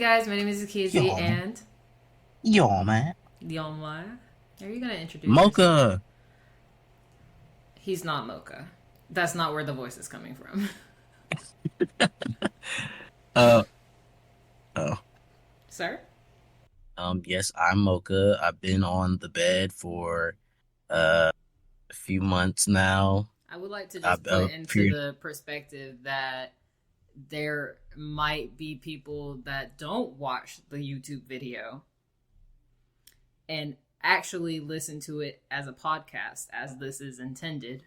guys, my name is Zakki Yo, man. and Yo, man. Yomwa. Are you gonna introduce yourself? Mocha. He's not Mocha. That's not where the voice is coming from. Uh, oh. Sir? Yes, I'm Mocha. I've been on the bed for a few months now. I would like to I've just put into appeared. the perspective that there might be people that don't watch the YouTube video and actually listen to it as a podcast, as this is intended.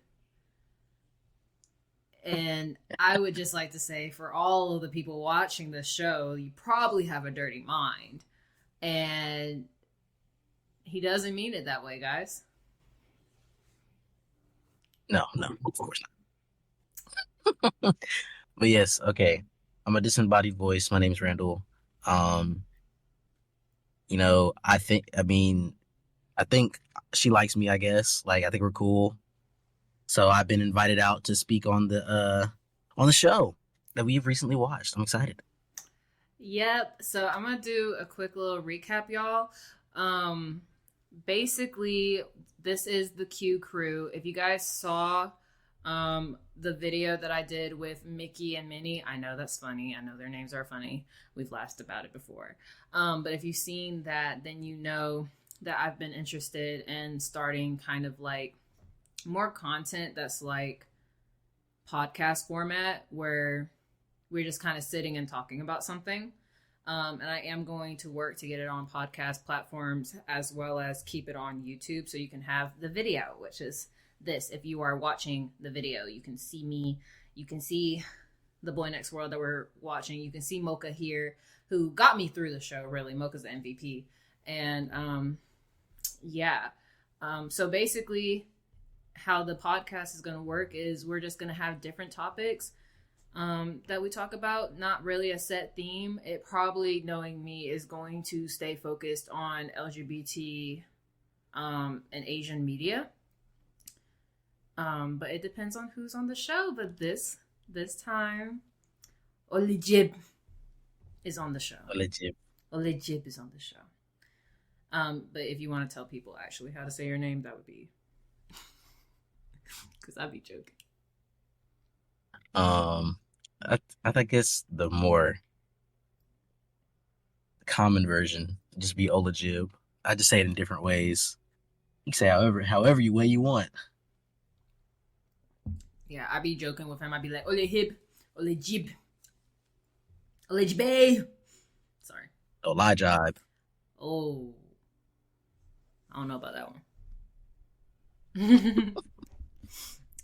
And I would just like to say, for all of the people watching this show, you probably have a dirty mind. And he doesn't mean it that way, guys. No, no, of course not. But yes, okay. I'm a disembodied voice. My name's Randall. Um, I think she likes me, I guess. Like, I think we're cool. So I've been invited out to speak on the show that we've recently watched. I'm excited. Yep. So I'm going to do a quick little recap, y'all. Um, Basically, this is the Q crew. If you guys saw the video that I did with Mickey and Minnie, I know that's funny. I know their names are funny. We've laughed about it before. But if you've seen that, then you know that I've been interested in starting kind of like more content that's like podcast format where we're just kind of sitting and talking about something. And I am going to work to get it on podcast platforms as well as keep it on YouTube so you can have the video, which is this. If you are watching the video, you can see me. You can see the Boy Next World that we're watching. You can see Mocha here, who got me through the show, really. Mocha's the MVP. And yeah. So basically, how the podcast is going to work is we're just going to have different topics that we talk about, not really a set theme. It probably, knowing me, is going to stay focused on LGBT and Asian media. But it depends on who's on the show. But this time, Ollejib is on the show. Legit. Ollejib is on the show. But if you want to tell people actually how to say your name, that would be because I'd be joking. I think it's the more common version. Just be Ollejib. I just say it in different ways. You can say however you way you want. Yeah, I'd be joking with him. I'd be like, Ollejib, Ollejib, Ollejib. Sorry. Ollejib. Oh, I don't know about that one.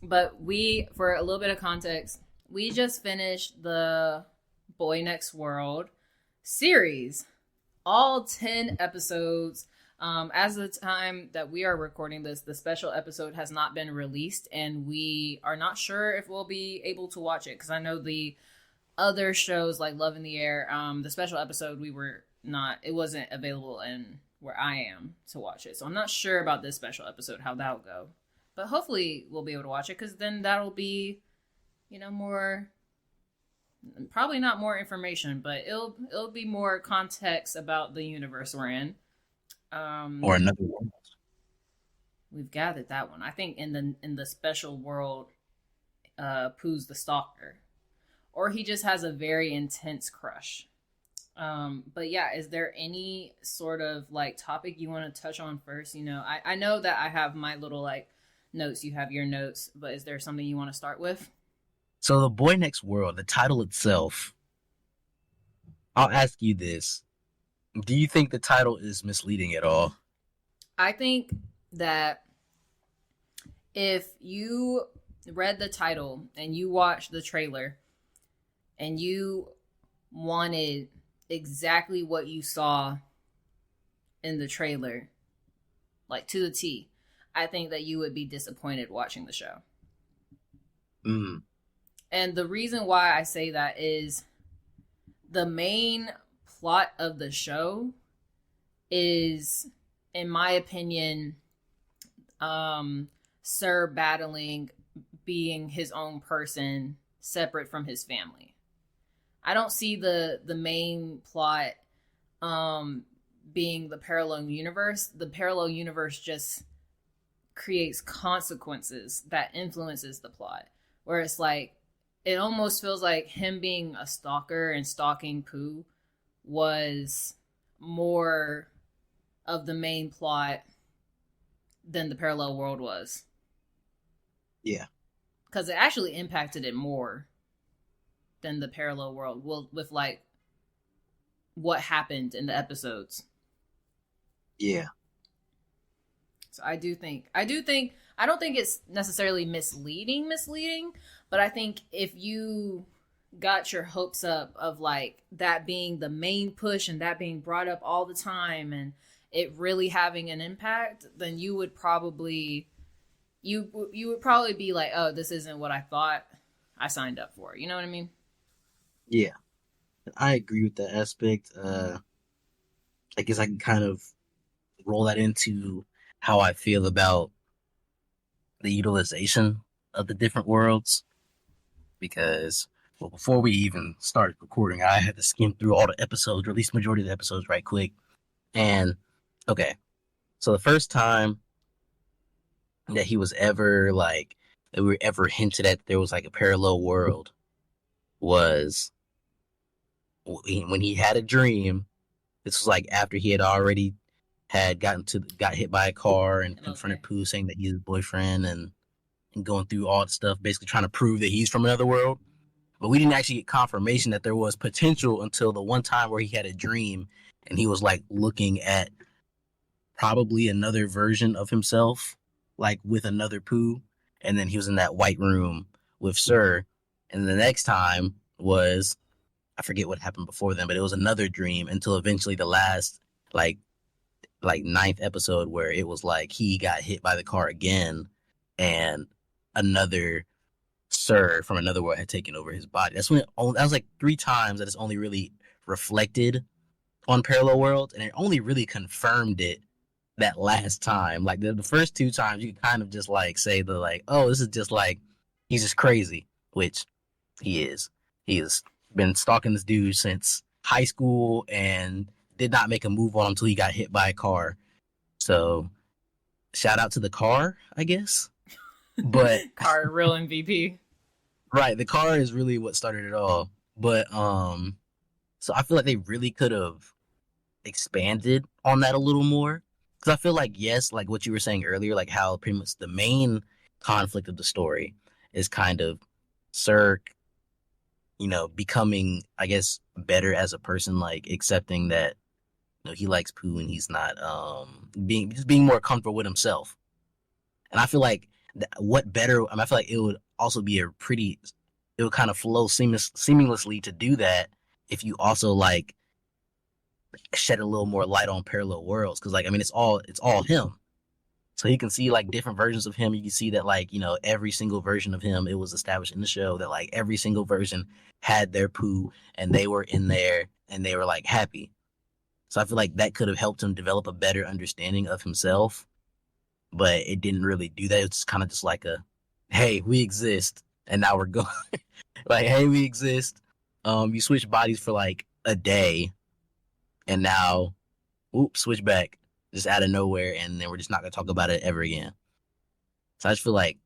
But for a little bit of context, we just finished the Boy Next World series, all 10 episodes. As of the time that we are recording this, the special episode has not been released, and we are not sure if we'll be able to watch it, because I know the other shows like Love in the Air, the special episode, it wasn't available in where I am to watch it. So I'm not sure about this special episode, how that'll go. But hopefully we'll be able to watch it, because then that'll be, more, probably not more information, but it'll be more context about the universe we're in. Or another world. We've gathered that one. I think in the special world, Pooh's the stalker, or he just has a very intense crush. But yeah, is there any sort of like topic you want to touch on first? I know that I have my little like notes. You have your notes, but is there something you want to start with? So the Boy Next World, the title itself, I'll ask you this. Do you think the title is misleading at all? I think that if you read the title and you watched the trailer and you wanted exactly what you saw in the trailer, like to the T, I think that you would be disappointed watching the show. Mm. And the reason why I say that is the main plot of the show is, in my opinion, Sir battling being his own person separate from his family. I don't see the main plot um being the parallel universe just creates consequences that influences the plot. Where it's like it almost feels like him being a stalker and stalking Pooh was more of the main plot than the parallel world was. Yeah. Because it actually impacted it more than the parallel world. Well, with like what happened in the episodes. Yeah. So I don't think it's necessarily misleading, but I think if you got your hopes up of like that being the main push and that being brought up all the time and it really having an impact, then you would probably be like, oh, this isn't what I thought I signed up for. You know what I mean? Yeah. I agree with that aspect. I guess I can kind of roll that into how I feel about the utilization of the different worlds because, well, before we even started recording, I had to skim through all the episodes, or at least majority of the episodes, right quick. And okay, so the first time that he was ever like that we were ever hinted at there was like a parallel world was when he had a dream. This was like after he had already got hit by a car and confronted Pooh saying that he's his boyfriend and going through all the stuff, basically trying to prove that he's from another world. But we didn't actually get confirmation that there was potential until the one time where he had a dream and he was like looking at probably another version of himself, like with another Pooh. And then he was in that white room with Sir. And the next time was, I forget what happened before then, but it was another dream until eventually the last, like ninth episode where it was like he got hit by the car again and another Sir from another world had taken over his body. That's when that was like three times that it's only really reflected on parallel worlds, and it only really confirmed it that last time. Like the first two times, you can kind of just like say the like, oh, this is just like he's just crazy, which he is. He has been stalking this dude since high school and did not make a move on him until he got hit by a car. So shout out to the car, I guess. But car real MVP. Right, the car is really what started it all. But so I feel like they really could have expanded on that a little more. Because I feel like, yes, like what you were saying earlier, like how pretty much the main conflict of the story is kind of Sir, becoming, I guess, better as a person, like accepting that, he likes Pooh and he's not being more comfortable with himself. And I feel like what better, I feel like it would also be it would kind of flow seamlessly to do that if you also like shed a little more light on parallel worlds. Cause like, it's all him. So you can see like different versions of him. You can see that like, every single version of him, it was established in the show that like every single version had their Pooh and they were in there and they were like happy. So I feel like that could have helped him develop a better understanding of himself, but it didn't really do that. It's kind of just like hey, we exist and now we're going. Like, hey, we exist. You switch bodies for like a day and now, oops, switch back just out of nowhere. And then we're just not going to talk about it ever again. So I just feel like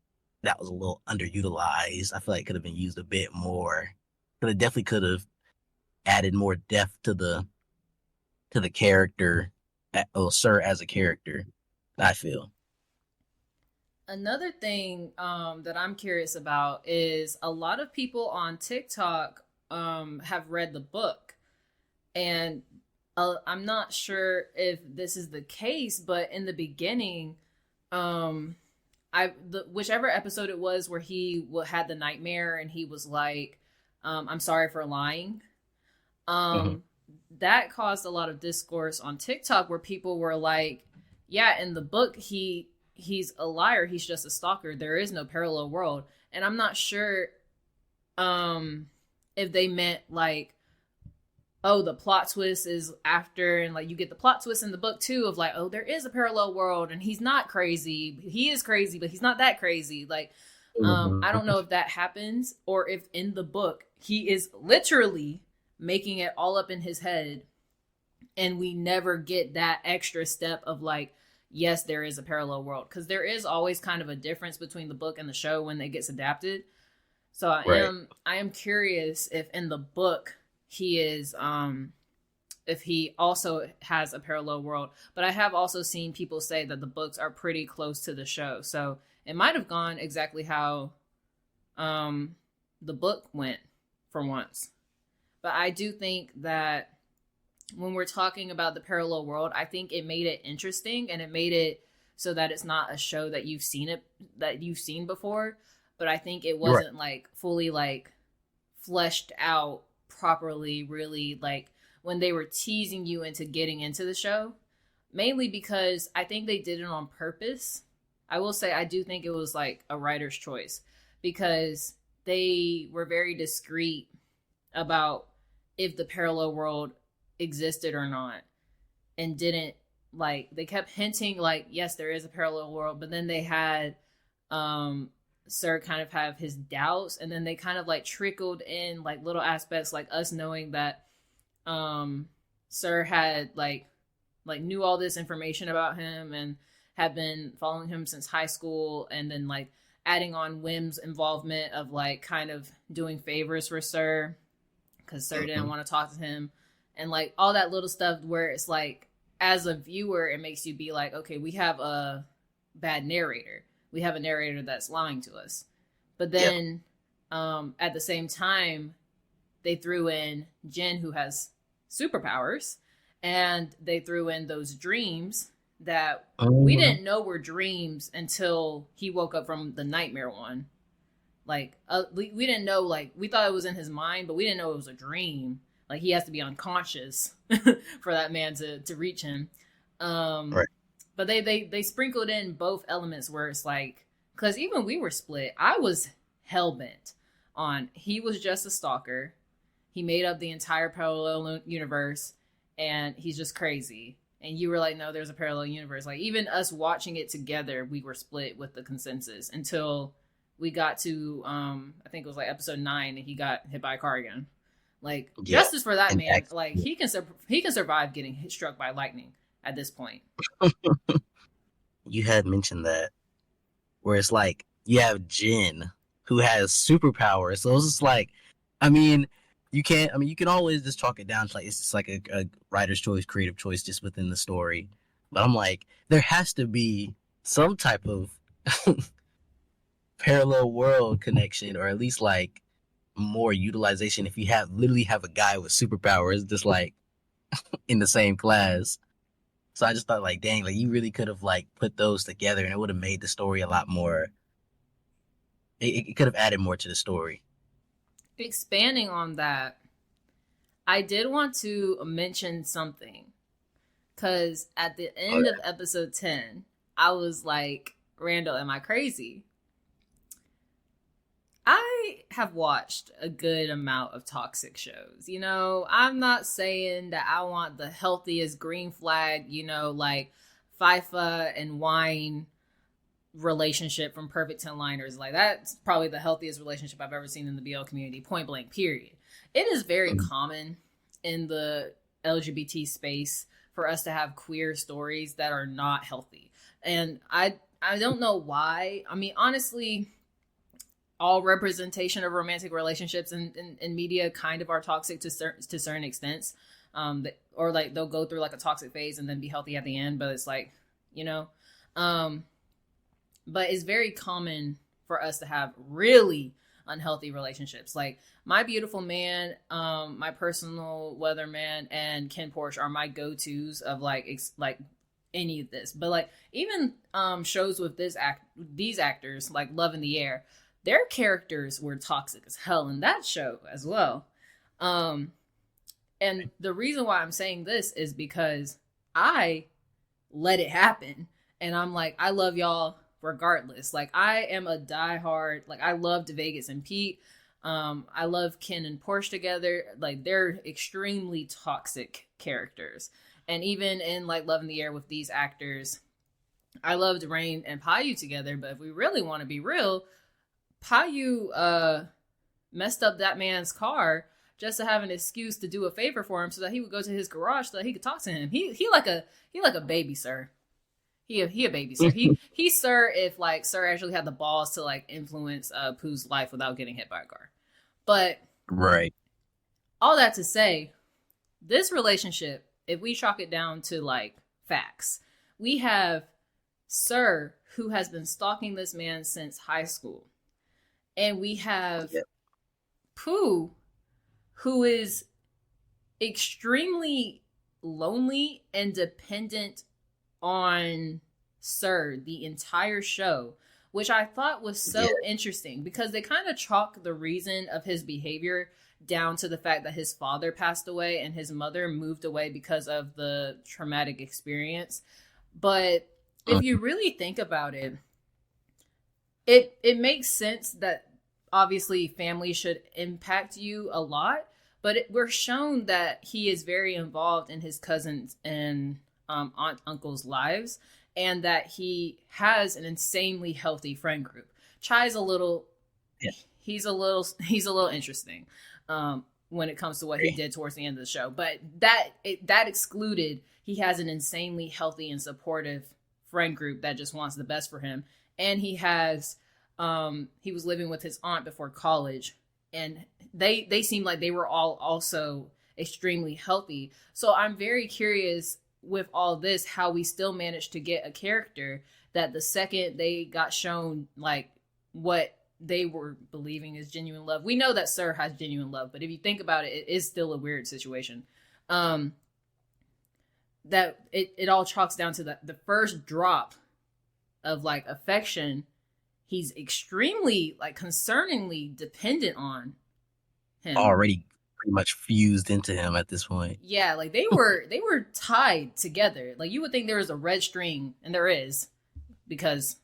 that was a little underutilized. I feel like it could have been used a bit more. But it definitely could have added more depth to the character, Sir as a character, I feel. Another thing that I'm curious about is a lot of people on TikTok have read the book, and I'm not sure if this is the case, but in the beginning, whichever episode it was where he had the nightmare and he was like, "I'm sorry for lying." Mm-hmm. That caused a lot of discourse on TikTok where people were like, "Yeah, in the book he's a liar. He's just a stalker. There is no parallel world." And I'm not sure if they meant like, oh, the plot twist is after, and like you get the plot twist in the book too of like, oh, there is a parallel world and he's not crazy. He is crazy, but he's not that crazy. Like, I don't know if that happens or if in the book he is literally making it all up in his head and we never get that extra step of like, yes, there is a parallel world, because there is always kind of a difference between the book and the show when it gets adapted. So Right. I am curious if in the book he is if he also has a parallel world. But I have also seen people say that the books are pretty close to the show. So it might have gone exactly how the book went for once. But I do think that when we're talking about the parallel world, I think it made it interesting, and it made it so that it's not a show that you've seen before. But I think it Right. wasn't like fully like fleshed out properly, really, like when they were teasing you into getting into the show. Mainly because I think they did it on purpose. I will say I do think it was like a writer's choice, because they were very discreet about if the parallel world existed or not, and didn't, like, they kept hinting like, yes, there is a parallel world, but then they had Sir kind of have his doubts, and then they kind of like trickled in like little aspects, like us knowing that Sir had like knew all this information about him and had been following him since high school, and then like adding on Wim's involvement of like kind of doing favors for Sir because Sir didn't Mhm. want to talk to him, and like all that little stuff where it's like, as a viewer, it makes you be like, okay, we have a bad narrator. We have a narrator that's lying to us. But Yeah. then at the same time, they threw in Jin, who has superpowers, and they threw in those dreams that we Mhm. didn't know were dreams until he woke up from the nightmare one. Like we didn't know, like we thought it was in his mind, but we didn't know it was a dream. Like he has to be unconscious for that man to reach him. Um, Right. but they sprinkled in both elements where it's like, because even we were split. I was hell bent on he was just a stalker. He made up the entire parallel universe, and he's just crazy. And you were like, no, there's a parallel universe. Like even us watching it together, we were split with the consensus until we got to I think it was like episode 9, and he got hit by a car again. Like Yeah. justice for that And man. Like he can survive getting hit, struck by lightning at this point. you had mentioned that, where it's like you have Jin who has superpowers. So it's just like, I mean, you can't. I mean, you can always just chalk it down to like it's just like a writer's choice, creative choice, just within the story. But I'm like, there has to be some type of parallel world connection, or at least like more utilization. If you have literally have a guy with superpowers, just like in the same class. So I just thought, like, dang, like you really could have like put those together, and it would have made the story a lot more. It could have added more to the story. Expanding on that, I did want to mention something, because at the end of Okay. episode 10, I was like, Randall, am I crazy? I have watched a good amount of toxic shows. You know, I'm not saying that I want the healthiest green flag, you know, like FIFA and wine relationship from Perfect 10 Liners. Like, that's probably the healthiest relationship I've ever seen in the BL community, point blank, period. It is very Mhm. common in the LGBT space for us to have queer stories that are not healthy. And I don't know why. I mean, honestly, all representation of romantic relationships in media kind of are toxic to certain extents. Or like they'll go through like a toxic phase and then be healthy at the end, but it's like, you know, um, but it's very common for us to have really unhealthy relationships. Like My Beautiful Man, my personal weatherman, and Ken Porsche are my go-tos of like any of this. But like even shows with these actors like Love in the Air, their characters were toxic as hell in that show as well. Um, and the reason why I'm saying this is because I let it happen. And I'm like, I love y'all regardless. Like, I am a diehard, like, I love Vegas and Pete. I love Ken and Porsche together. Like, they're extremely toxic characters. And even in like Love in the Air with these actors, I loved Rain and Payu together. But if we really want to be real, Payu messed up that man's car just to have an excuse to do a favor for him so that he would go to his garage so that he could talk to him. He like a baby, sir. He a baby, sir. He sir, if like sir actually had the balls to like influence Pooh's life without getting hit by a car. But Right. all that to say, this relationship, if we chalk it down to like facts, we have Sir, who has been stalking this man since high school. And we have Pooh, who is extremely lonely and dependent on Sir the entire show, which I thought was so interesting because they kind of chalk the reason of his behavior down to the fact that his father passed away and his mother moved away because of the traumatic experience. But if you really think about it, it makes sense that obviously family should impact you a lot, but we're shown that he is very involved in his cousins and aunt uncle's lives, and that he has an insanely healthy friend group. Chai's a little, he's a little interesting when it comes to what he did towards the end of the show. But that excluded, he has an insanely healthy and supportive friend group that just wants the best for him. And he has, he was living with his aunt before college, and they seemed like they were all also extremely healthy. So I'm very curious with all this, how we still managed to get a character that the second they got shown like what they were believing is genuine love. We know that Sir has genuine love, but if you think about it, it is still a weird situation. That it all chalks down to the first drop of like affection. He's extremely like concerningly dependent on him. Already pretty much fused into him at this point. Yeah, like they were tied together. Like you would think there was a red string, and there is, because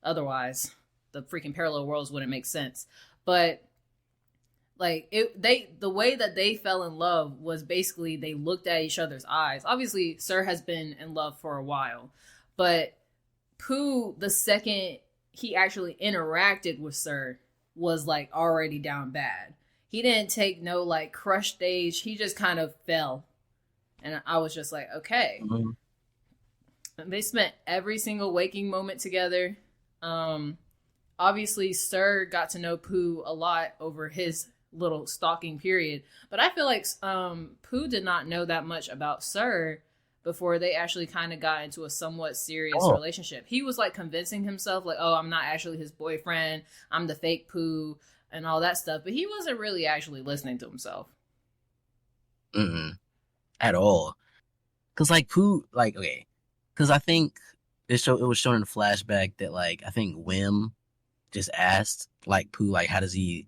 otherwise the freaking parallel worlds wouldn't make sense. But like the way that they fell in love was basically they looked at each other's eyes. Obviously, Sir has been in love for a while, but Pooh, the second he actually interacted with Sir, was like already down bad. He didn't take no like crush stage. He just kind of fell. And I was just like, okay. Mm-hmm. And they spent every single waking moment together. Obviously, Sir got to know Pooh a lot over his little stalking period. But I feel like Pooh did not know that much about Sir before they actually kind of got into a somewhat serious relationship. He was like convincing himself like, oh, I'm not actually his boyfriend. I'm the fake Pooh and all that stuff. But he wasn't really actually listening to himself. At all. Because like Pooh, like, okay. Because I think it was shown in the flashback that like, I think Wim just asked like Pooh, like, how does he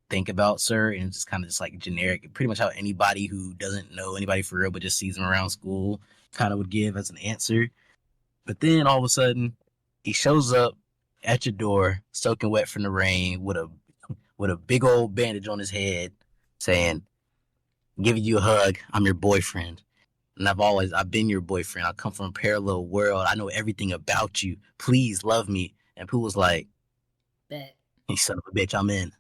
think about Sir? And it's just kind of just like generic, pretty much how anybody who doesn't know anybody for real but just sees him around school kind of would give as an answer. But then all of a sudden he shows up at your door soaking wet from the rain with a big old bandage on his head saying, giving you a hug, I'm your boyfriend, and I've been your boyfriend, I come from a parallel world, I know everything about you, please love me. And Pooh was like, bet. You son of a bitch, I'm in.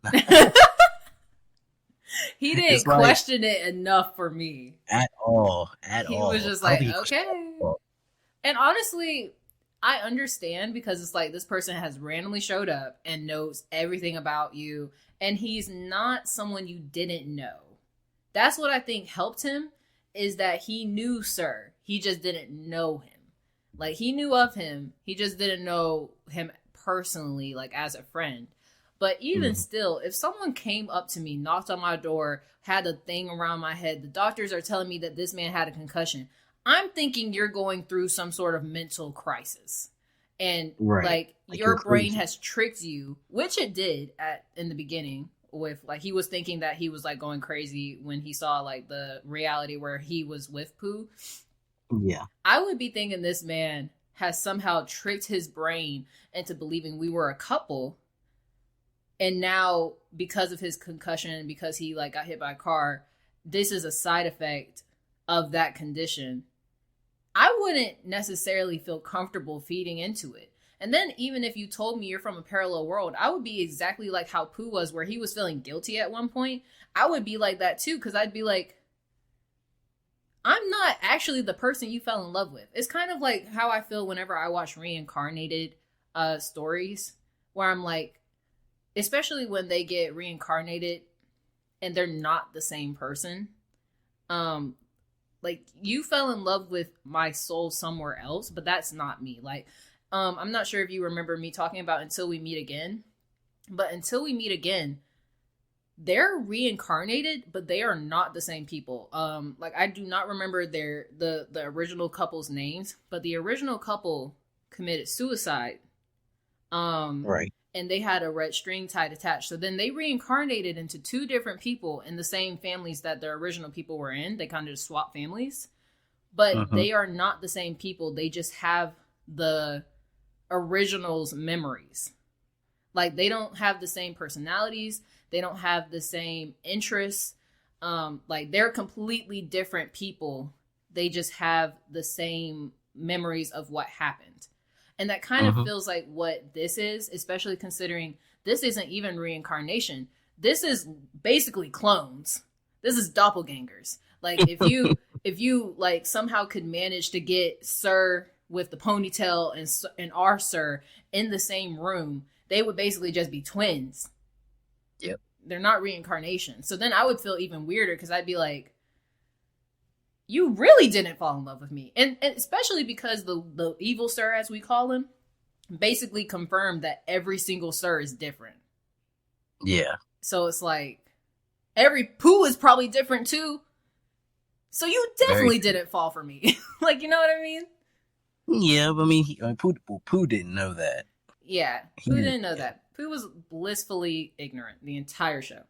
He didn't question it enough for me. At all. He was just like, okay. And honestly, I understand, because it's like this person has randomly showed up and knows everything about you, and he's not someone you didn't know. That's what I think helped him, is that he knew Sir. He just didn't know him. Like, he knew of him. He just didn't know him personally, like as a friend. But even still, if someone came up to me, knocked on my door, had a thing around my head, the doctors are telling me that this man had a concussion, I'm thinking you're going through some sort of mental crisis. And like your brain has tricked you, which it did in the beginning, with like he was thinking that he was like going crazy when he saw like the reality where he was with Pooh. Yeah. I would be thinking this man has somehow tricked his brain into believing we were a couple. And now, because of his concussion, because he like got hit by a car, this is a side effect of that condition. I wouldn't necessarily feel comfortable feeding into it. And then even if you told me you're from a parallel world, I would be exactly like how Pooh was, where he was feeling guilty at one point. I would be like that too, because I'd be like, I'm not actually the person you fell in love with. It's kind of like how I feel whenever I watch reincarnated stories, where I'm like, especially when they get reincarnated and they're not the same person. Like, you fell in love with my soul somewhere else, but that's not me. Like, I'm not sure if you remember me talking about Until We Meet Again, but Until We Meet Again, they're reincarnated, but they are not the same people. Like, I do not remember the original couple's names, but the original couple committed suicide. Right. And they had a red string tied attached. So then they reincarnated into two different people in the same families that their original people were in. They kind of just swapped families, but they are not the same people. They just have the original's memories. Like, they don't have the same personalities. They don't have the same interests. Like, they're completely different people. They just have the same memories of what happened. And that kind of feels like what this is, especially considering this isn't even reincarnation. This is basically clones. This is doppelgangers. Like, if you like somehow could manage to get Sir with the ponytail and our Sir in the same room, they would basically just be twins. Yep. They're not reincarnation. So then I would feel even weirder, because I'd be like, you really didn't fall in love with me. And especially because the evil Sir, as we call him, basically confirmed that every single Sir is different. Yeah. So it's like, every Pooh is probably different too. So you definitely didn't fall for me. Like, you know what I mean? Yeah, but I mean, Pooh didn't know that. Yeah, Pooh didn't know that. Pooh was blissfully ignorant the entire show.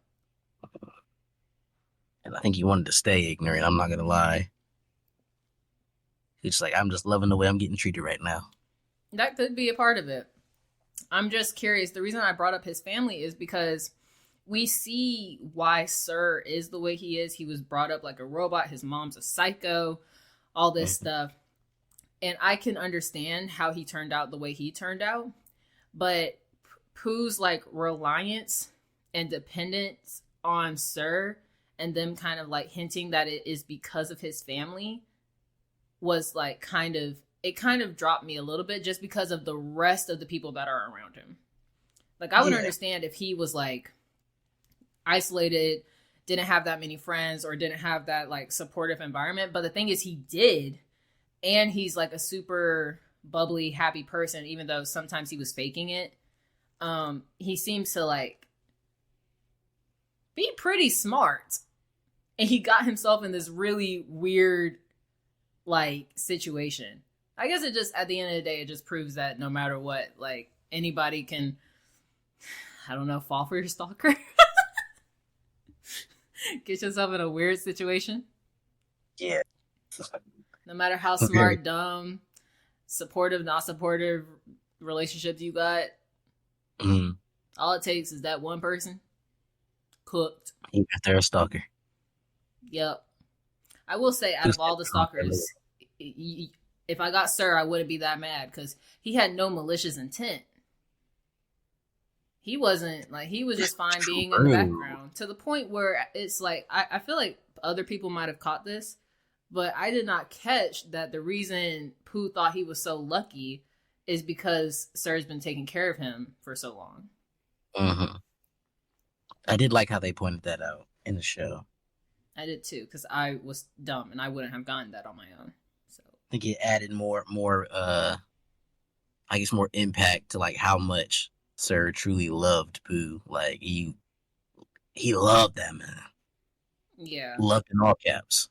And I think he wanted to stay ignorant, I'm not going to lie. He's like, I'm just loving the way I'm getting treated right now. That could be a part of it. I'm just curious. The reason I brought up his family is because we see why Sir is the way he is. He was brought up like a robot. His mom's a psycho, all this stuff. And I can understand how he turned out the way he turned out. But Pooh's like reliance and dependence on Sir, and them kind of like hinting that it is because of his family, was like it kind of dropped me a little bit, just because of the rest of the people that are around him. Like, I would understand if he was like isolated, didn't have that many friends, or didn't have that like supportive environment. But the thing is, he did. And he's like a super bubbly, happy person, even though sometimes he was faking it. He seems to like be pretty smart. And he got himself in this really weird like situation. I guess it just, at the end of the day, it just proves that no matter what, like, anybody can, I don't know, fall for your stalker. Get yourself in a weird situation. Yeah. No matter how smart, dumb, supportive, not supportive relationships you got, all it takes is that one person cooked. If they're a stalker. Yep. I will say, out of all the stalkers, if I got Sir, I wouldn't be that mad, because he had no malicious intent. He wasn't, like, he was just fine being in the background, to the point where it's like, I feel like other people might have caught this, but I did not catch that the reason Pooh thought he was so lucky is because Sir's been taking care of him for so long. I did like how they pointed that out in the show. I did too, because I was dumb and I wouldn't have gotten that on my own. So I think it added more I guess more impact to like how much Sir truly loved Pooh. Like, he loved that man. Yeah. Loved in all caps.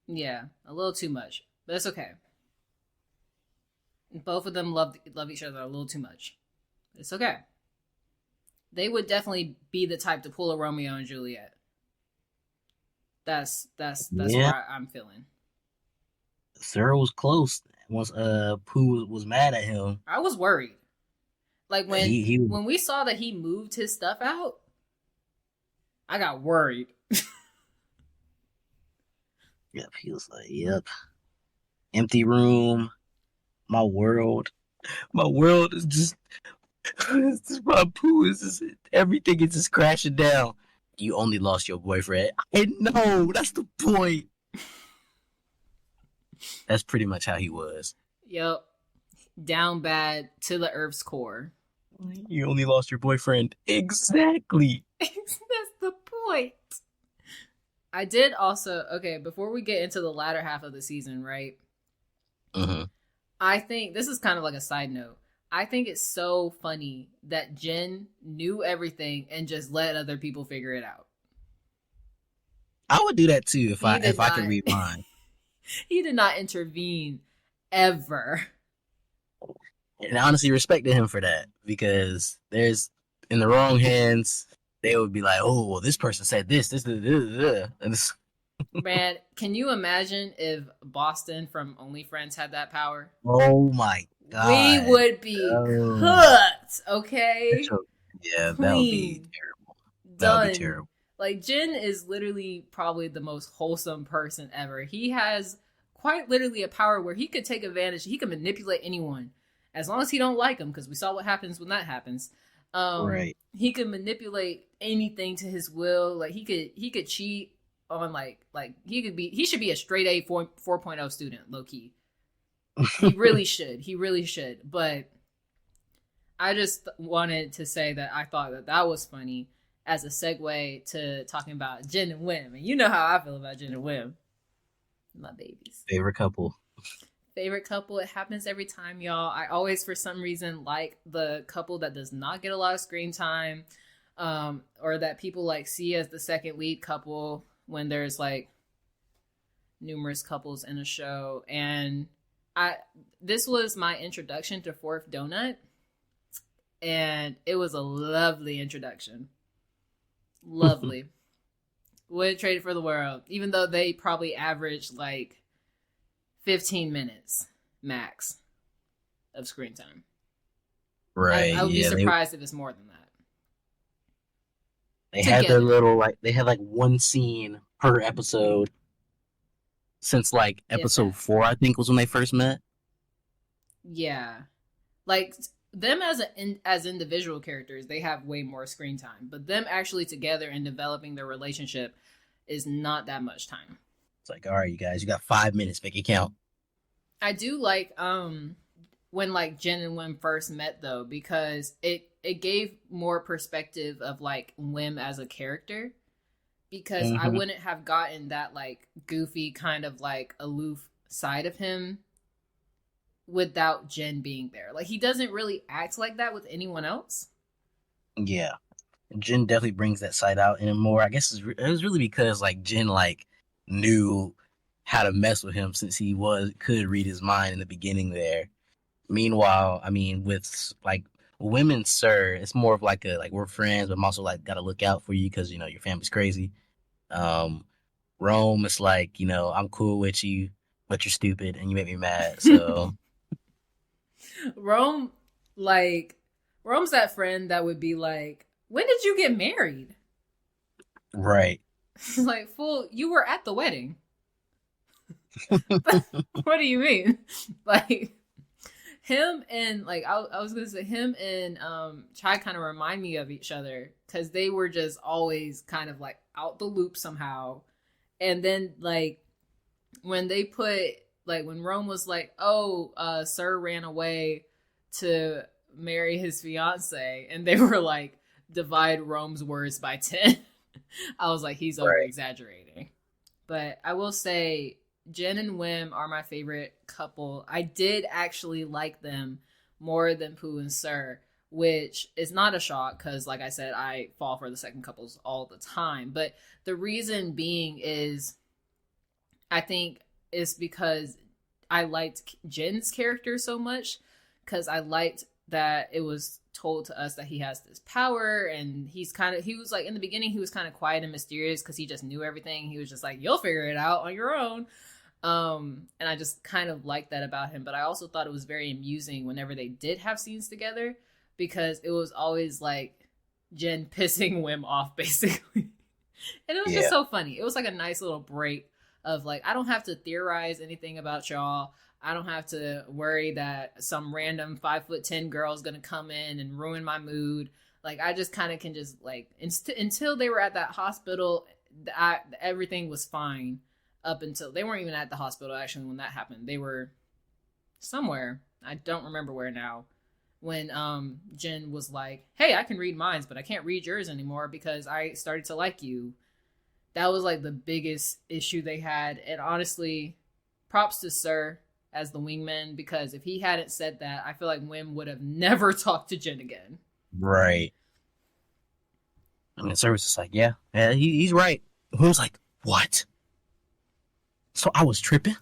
Yeah, a little too much, but it's okay. Both of them love each other a little too much. It's okay. They would definitely be the type to pull a Romeo and Juliet. That's where I'm feeling. Sir was close once Pooh was mad at him. I was worried. Like, when we saw that he moved his stuff out, I got worried. Yep, he was like, yep. Empty room, my world. My world is just, it's just my poo is just everything is just crashing down. You only lost your boyfriend. I know, that's the point. That's pretty much how he was. Yep. Down bad to the Earth's core. You only lost your boyfriend. Exactly. That's the point. I did also, okay, before we get into the latter half of the season, right? Mm-hmm. I think this is kind of like a side note. I think it's so funny that Jen knew everything and just let other people figure it out. I would do that too if He did I could not. read mine. He did not intervene ever. And I honestly respected him for that because there's in the wrong hands, they would be like, "Oh, well, this person said this," and this. Man, can you imagine if Boston from Only Friends had that power? Oh my We god! would be Oh, cooked, okay? yeah, that would be Clean. terrible. That would be Done. terrible. Like, Jin is literally probably the most wholesome person ever. He has quite literally a power where he could take advantage, he could manipulate anyone as long as he don't like them, because we saw what happens when that happens. Right. He could manipulate anything to his will. Like, he could cheat on he should be a straight A 4.0 student, low key. He really should. He really should. But I just wanted to say that I thought that that was funny as a segue to talking about Jin and Wim. And you know how I feel about Jin and Wim. My babies. Favorite couple. Favorite couple. It happens every time, y'all. I always, for some reason, like the couple that does not get a lot of screen time, or that people like see as the second lead couple when there's like numerous couples in a show. And this was my introduction to Fourth Donut, and it was a lovely introduction. Lovely. Wouldn't trade it for the world, even though they probably averaged like 15 minutes max of screen time. Right. I would be Yeah. surprised if it's more than that. They had their little they had like one scene per episode since like episode 4, I think, was when they first met. Yeah, like them as individual characters, they have way more screen time, but them actually together and developing their relationship is not that much time. It's like, all right, you guys, you got 5 minutes, make it count. I do like when like Jen and Wim first met though, because it gave more perspective of like Wim as a character, because I wouldn't have gotten that like goofy kind of like aloof side of him without Jen being there. Like, he doesn't really act like that with anyone else. Yeah. Jen definitely brings that side out and more. I guess it was really because like Jen like knew how to mess with him since he could read his mind in the beginning there. Meanwhile, I mean, with like women, sir, it's more of like we're friends, but I'm also like gotta look out for you because you know your family's crazy. Rome, it's like, you know, I'm cool with you, but you're stupid and you make me mad. So Rome's that friend that would be like, when did you get married? right. Like, fool, you were at the wedding. What do you mean? Like, him and like I was gonna say him and Chai kind of remind me of each other, because they were just always kind of like out the loop somehow. And then like when they put like when Rome was like, oh, Sir ran away to marry his fiance, and they were like, divide Rome's words by 10. I was like, he's over exaggerating. But I will say Jen and Wim are my favorite couple. I did actually like them more than Pooh and Sir, which is not a shock because, like I said, I fall for the second couples all the time. But the reason being is, I think, is because I liked Jen's character so much, because I liked that it was told to us that he has this power, and he was like, in the beginning, he was kind of quiet and mysterious because he just knew everything. He was just like, you'll figure it out on your own. And I just kind of liked that about him. But I also thought it was very amusing whenever they did have scenes together, because it was always like Jen pissing Wim off, basically. And it was just so funny. It was like a nice little break of like, I don't have to theorize anything about y'all. I don't have to worry that some random 5'10" girl is gonna come in and ruin my mood. Like I just kind of can just like until they were at that hospital, everything was fine. Up until they weren't even at the hospital actually when that happened. They were somewhere. I don't remember where now. When Jen was like, "Hey, I can read minds, but I can't read yours anymore because I started to like you." That was like the biggest issue they had, and honestly, props to Sir as the wingman, because if he hadn't said that, I feel like Wim would have never talked to Jen again. Right. I mean, Sir was just like, yeah, he's right. Who was like, what? So I was tripping?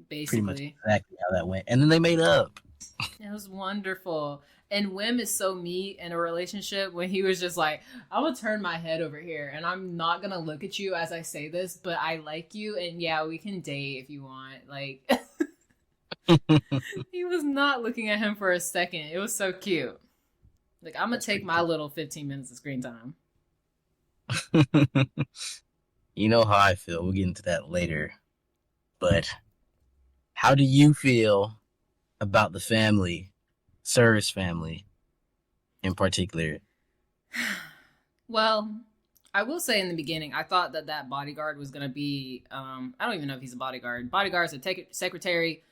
Pretty much Basically. exactly how that went. And then they made up. It was wonderful. And Wim is so me in a relationship when he was just like, I'm gonna turn my head over here and I'm not gonna look at you as I say this, but I like you and yeah, we can date if you want. Like he was not looking at him for a second. It was so cute. Like I'm gonna That's take pretty my little 15 minutes of screen time. cool. You know how I feel. We'll get into that later. But how do you feel about the family, Sir's family in particular? Well, I will say in the beginning, I thought that that bodyguard was gonna be. I don't even know if he's a bodyguard. Bodyguard's a secretary.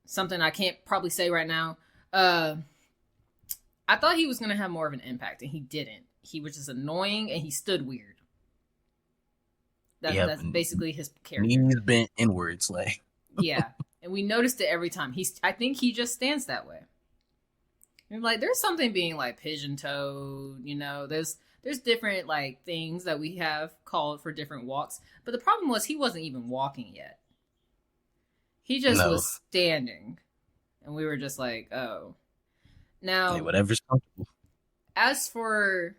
Something I can't probably say right now. I thought he was gonna have more of an impact, and he didn't. He was just annoying, and he stood weird. That's basically his character. Knees bent inwards, like. Yeah, and we noticed it every time. I think he just stands that way. And like, there's something being like pigeon-toed. You know, there's different like things that we have called for different walks. But the problem was he wasn't even walking yet. He just was standing, and we were just like, oh. Now, yeah, whatever's comfortable. As for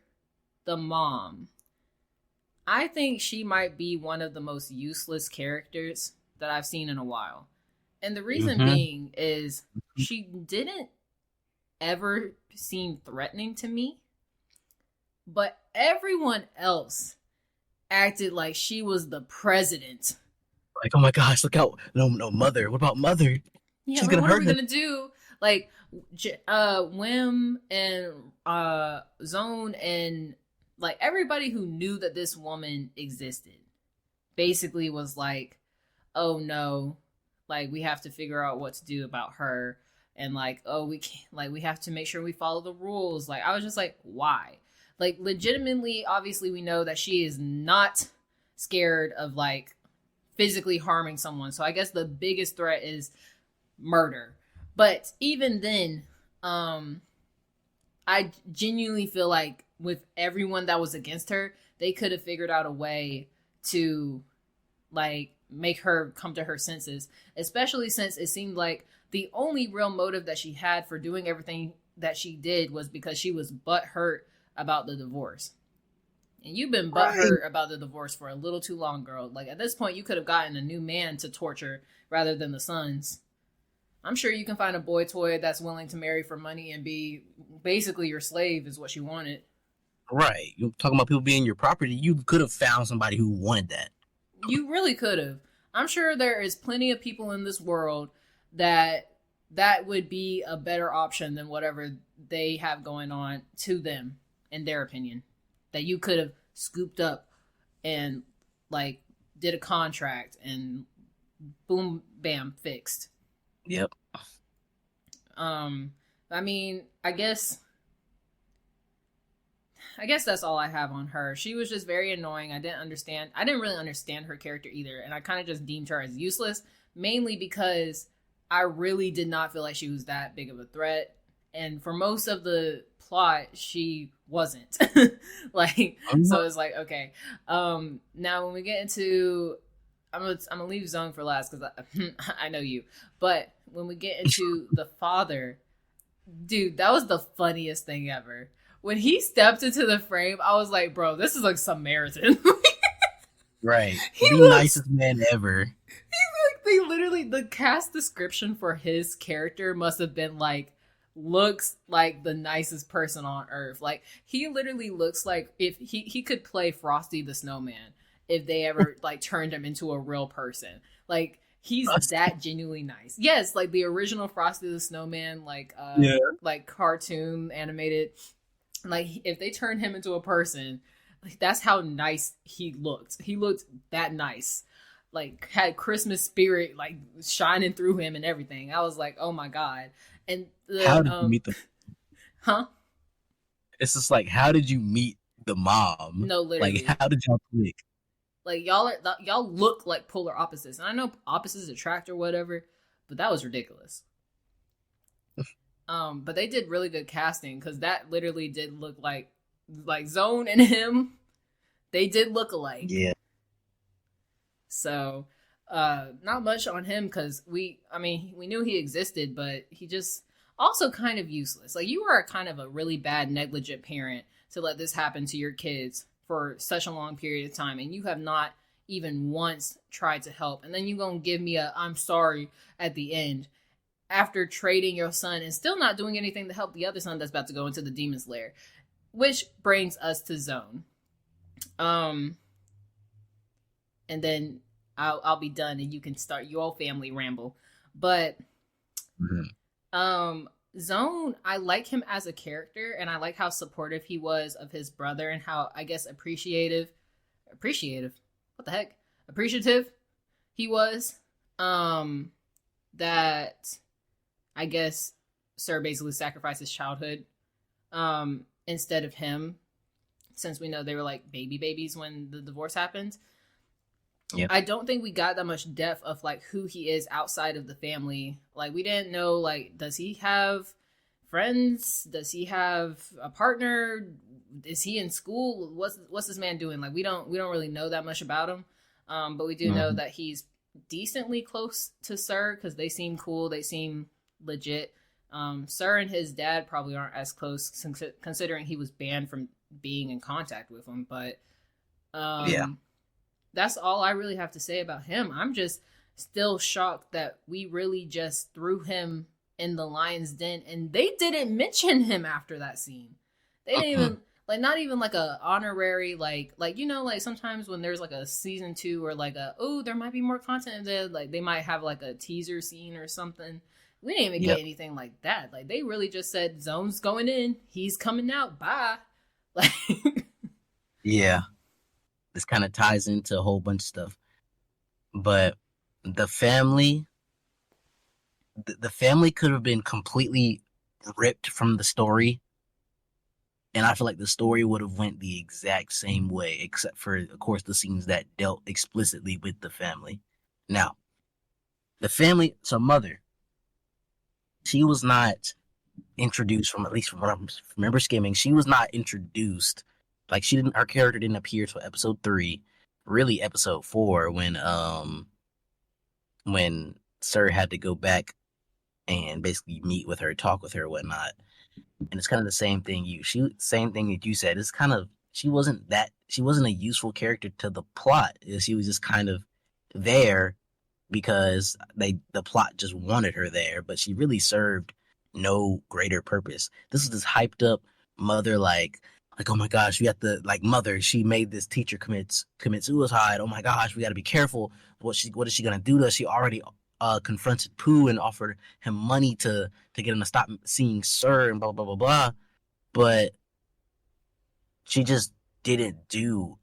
the mom, I think she might be one of the most useless characters that I've seen in a while. And the reason being is she didn't ever seem threatening to me, but everyone else acted like she was the president. Like, oh my gosh, look out. No, Mother. What about Mother? Yeah, She's like, gonna what hurt are we her. gonna do? Like, Wim and Zone and like everybody who knew that this woman existed basically was like, oh no, like we have to figure out what to do about her, and like, oh, we can't, like we have to make sure we follow the rules. Like I was just like, why? Like legitimately, obviously we know that she is not scared of like physically harming someone, so I guess the biggest threat is murder. But even then, I genuinely feel like with everyone that was against her, they could have figured out a way to like make her come to her senses, especially since it seemed like the only real motive that she had for doing everything that she did was because she was butthurt about the divorce. And you've been butthurt about the divorce for a little too long, girl. Like at this point, you could have gotten a new man to torture rather than the sons. I'm sure you can find a boy toy that's willing to marry for money and be basically your slave is what you wanted. Right. You're talking about people being your property. You could have found somebody who wanted that. You really could have. I'm sure there is plenty of people in this world that would be a better option than whatever they have going on to them, in their opinion. That you could have scooped up and like did a contract and boom, bam, fixed. Yep. I mean, I guess that's all I have on her. She was just very annoying. I didn't really understand her character either, and I kind of just deemed her as useless, mainly because I really did not feel like she was that big of a threat. And for most of the plot, she wasn't. Like, so it's like, okay. Now when we get into I'm gonna leave Zone for last because I know you. But when we get into the father, dude, that was the funniest thing ever. When he stepped into the frame, I was like, bro, this is like Samaritan. Right. The nicest man ever. They literally, the cast description for his character must have been like, looks like the nicest person on earth. Like, he literally looks like if he could play Frosty the Snowman if they ever like turned him into a real person. Like, He's Frosty. that genuinely nice. Yes, like the original Frosty the Snowman, Yeah. like cartoon animated. Like if they turned him into a person, like that's how nice he looked. He looked that nice. Like had Christmas spirit like shining through him and everything. I was like, "Oh my god." And How the did you meet the? huh? It's just like, how did you meet the mom? No, Like, literally. how did y'all click? Like y'all look like polar opposites. And I know opposites attract or whatever, but that was ridiculous. But they did really good casting because that literally did look like Zone and him. They did look alike. Yeah. So, not much on him because I mean, we knew he existed, but he just also kind of useless. Like you are kind of a really bad, negligent parent to let this happen to your kids for such a long period of time, and you have not even once tried to help. And then you gonna give me a "I'm sorry" at the end after trading your son and still not doing anything to help the other son that's about to go into the demon's lair. Which brings us to Zone. Um, and then I'll be done and you can start your family ramble. But Mhm. um Zone, I like him as a character and I like how supportive he was of his brother and how I guess appreciative. What the heck? Appreciative he was. That I guess Sir basically sacrificed his childhood instead of him since we know they were like babies when the divorce happened. Yeah. I don't think we got that much depth of like who he is outside of the family. Like we didn't know like does he have friends? Does he have a partner? Is he in school? What's this man doing? Like we don't really know that much about him. But we do know Mhm. that he's decently close to Sir because they seem cool. They seem legit. Sir and his dad probably aren't as close considering he was banned from being in contact with him. But Yeah. um, that's all I really have to say about him. I'm just still shocked that we really just threw him in the lion's den and they didn't mention him after that scene. They didn't even like not even like a honorary like you know like sometimes when there's like a season 2 or like a oh there might be more content there like they might have like a teaser scene or something. We didn't even get Yep. anything like that. Like they really just said Zone's going in, he's coming out, bye. Like Yeah. This kind of ties into a whole bunch of stuff, but the family, the family could have been completely ripped from the story, and I feel like the story would have went the exact same way, except for, of course, the scenes that dealt explicitly with the family. Now, the family, so mother, she was not introduced from at least from what I remember skimming. She was not introduced. Like she didn't. Her character didn't appear till episode 3, really episode 4 when Sir had to go back and basically meet with her, talk with her, whatnot. And it's kind of the same thing same thing that you said. It's kind of she wasn't a useful character to the plot. She was just kind of there because the plot just wanted her there, but she really served no greater purpose. This is this hyped up mother like oh my gosh, we have to like mother, she made this teacher commit suicide. Oh my gosh, we got to be careful. What is she gonna do to us? She already confronted Pooh and offered him money to get him to stop seeing Sir and blah blah blah blah. But she just didn't do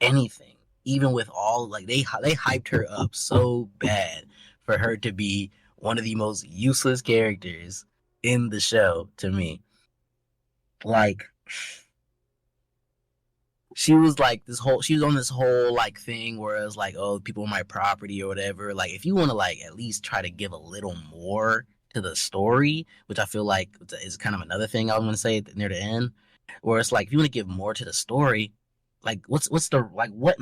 anything. Even with all like they hyped her up so bad for her to be one of the most useless characters in the show to me. Like she was on this whole like thing where it was like, oh, people in my property or whatever. Like if you want to like at least try to give a little more to the story, which I feel like is kind of another thing I want to say near the end, where it's like if you want to give more to the story, like what's the like what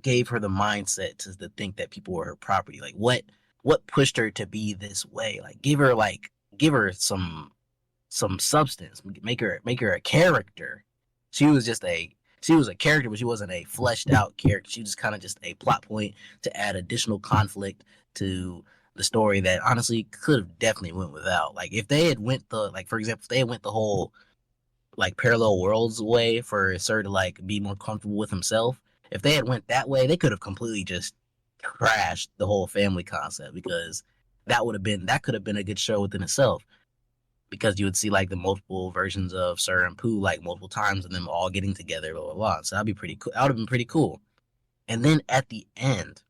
gave her the mindset to think that people were her property? Like what pushed her to be this way? Like give her some substance, make her a character. She was just a she was a character, but she wasn't a fleshed out character. She was kind of just a plot point to add additional conflict to the story that honestly could have definitely went without. Like if they had went the like for example, if they had went the whole like parallel worlds way for Sir to like be more comfortable with himself, if they had went that way, they could have completely just crashed the whole family concept because that could have been a good show within itself because you would see like the multiple versions of Sir and Pooh like multiple times and them all getting together, blah blah blah. So that'd be pretty cool. That would have been pretty cool. And then at the end,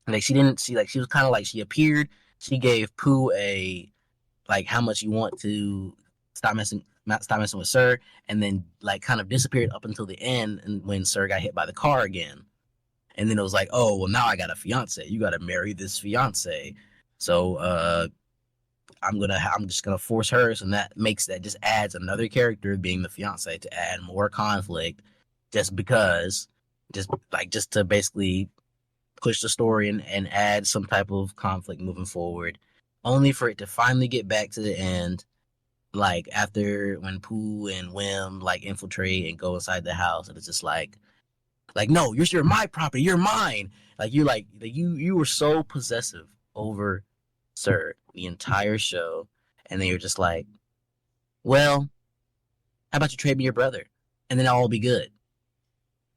like she didn't see like she was kind of like she appeared. She gave Pooh a like how much you want to stop messing with Sir, and then like kind of disappeared up until the end, and when Sir got hit by the car again. And then it was like, oh well, now I got a fiance. You got to marry this fiance. So I'm just gonna force hers, and that just adds another character being the fiance to add more conflict, just because, just to basically push the story and add some type of conflict moving forward, only for it to finally get back to the end, like after when Pooh and Wim like infiltrate and go inside the house, and it's just like no, you're my property, you're mine. You were so possessive over Sir the entire show, and then you're just like, well, how about you trade me your brother, and then I'll all be good.